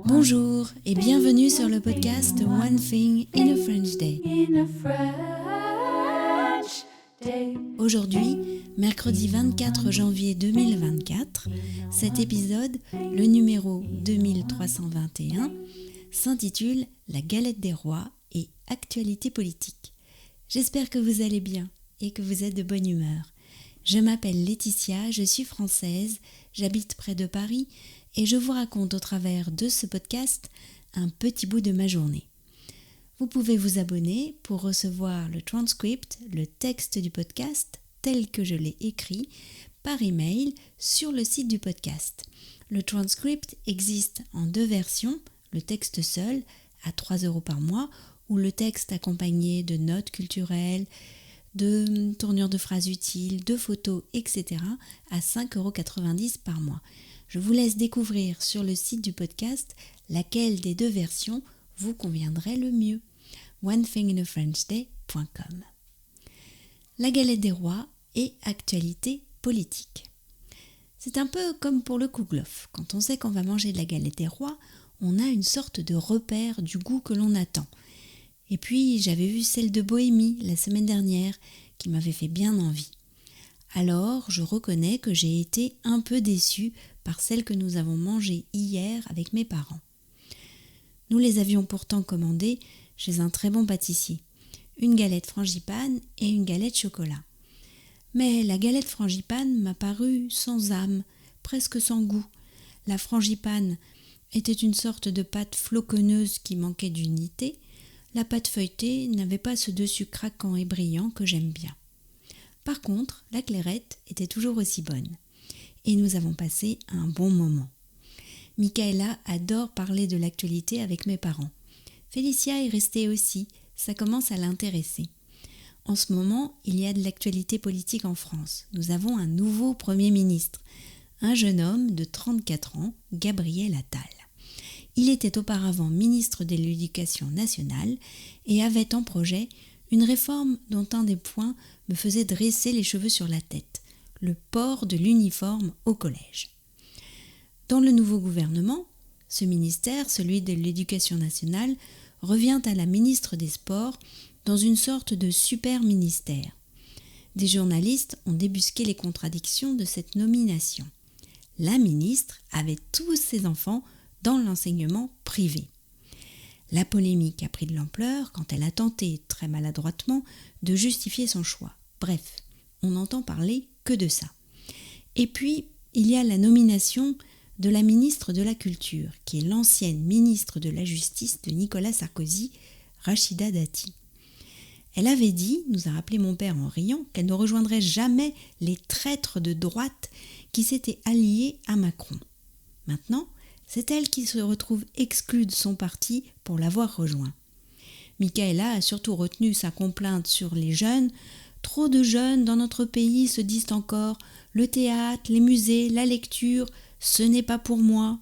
Bonjour et bienvenue sur le podcast One Thing in a French Day. Aujourd'hui, mercredi 24 janvier 2024, cet épisode, le numéro 2321, s'intitule La galette des rois et actualité politique. J'espère que vous allez bien et que vous êtes de bonne humeur. Je m'appelle Laetitia, je suis française, j'habite près de Paris et je vous raconte au travers de ce podcast un petit bout de ma journée. Vous pouvez vous abonner pour recevoir le transcript, le texte du podcast tel que je l'ai écrit, par email sur le site du podcast. Le transcript existe en 2 versions, le texte seul à 3 € par mois ou le texte accompagné de notes culturelles, de tournures de phrases utiles, de photos, etc. à 5,90 € par mois. Je vous laisse découvrir sur le site du podcast laquelle des 2 versions vous conviendrait le mieux. onethinginafrenchday.com. La galette des rois et actualité politique. C'est un peu comme pour le kouglof. Quand on sait qu'on va manger de la galette des rois, on a une sorte de repère du goût que l'on attend. Et puis, j'avais vu celle de Bohémie la semaine dernière qui m'avait fait bien envie. Alors, je reconnais que j'ai été un peu déçue par celle que nous avons mangée hier avec mes parents. Nous les avions pourtant commandées chez un très bon pâtissier. Une galette frangipane et une galette chocolat. Mais la galette frangipane m'a paru sans âme, presque sans goût. La frangipane était une sorte de pâte floconneuse qui manquait d'unité. La pâte feuilletée n'avait pas ce dessus craquant et brillant que j'aime bien. Par contre, la clairette était toujours aussi bonne. Et nous avons passé un bon moment. Michaela adore parler de l'actualité avec mes parents. Félicia est restée aussi, ça commence à l'intéresser. En ce moment, il y a de l'actualité politique en France. Nous avons un nouveau Premier ministre, un jeune homme de 34 ans, Gabriel Attal. Il était auparavant ministre de l'Éducation nationale et avait en projet une réforme dont un des points me faisait dresser les cheveux sur la tête, le port de l'uniforme au collège. Dans le nouveau gouvernement, ce ministère, celui de l'Éducation nationale, revient à la ministre des Sports dans une sorte de super-ministère. Des journalistes ont débusqué les contradictions de cette nomination. La ministre avait tous ses enfants dans l'enseignement privé. La polémique a pris de l'ampleur quand elle a tenté, très maladroitement, de justifier son choix. Bref, on n'entend parler que de ça. Et puis, il y a la nomination de la ministre de la Culture, qui est l'ancienne ministre de la Justice de Nicolas Sarkozy, Rachida Dati. Elle avait dit, nous a rappelé mon père en riant, qu'elle ne rejoindrait jamais les traîtres de droite qui s'étaient alliés à Macron. Maintenant, c'est elle qui se retrouve exclue de son parti pour l'avoir rejoint. Michaela a surtout retenu sa complainte sur les jeunes. Trop de jeunes dans notre pays se disent encore « le théâtre, les musées, la lecture, ce n'est pas pour moi ».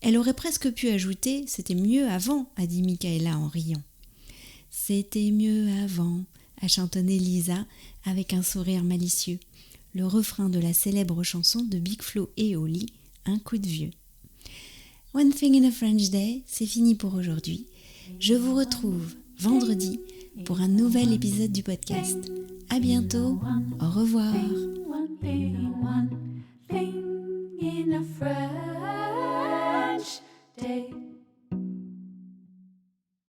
Elle aurait presque pu ajouter « c'était mieux avant », a dit Michaela en riant. « C'était mieux avant », a chantonné Lisa avec un sourire malicieux. Le refrain de la célèbre chanson de Big Flo et Oli, Un coup de vieux. One Thing in a French Day, c'est fini pour aujourd'hui. Je vous retrouve vendredi pour un nouvel épisode du podcast. À bientôt, au revoir.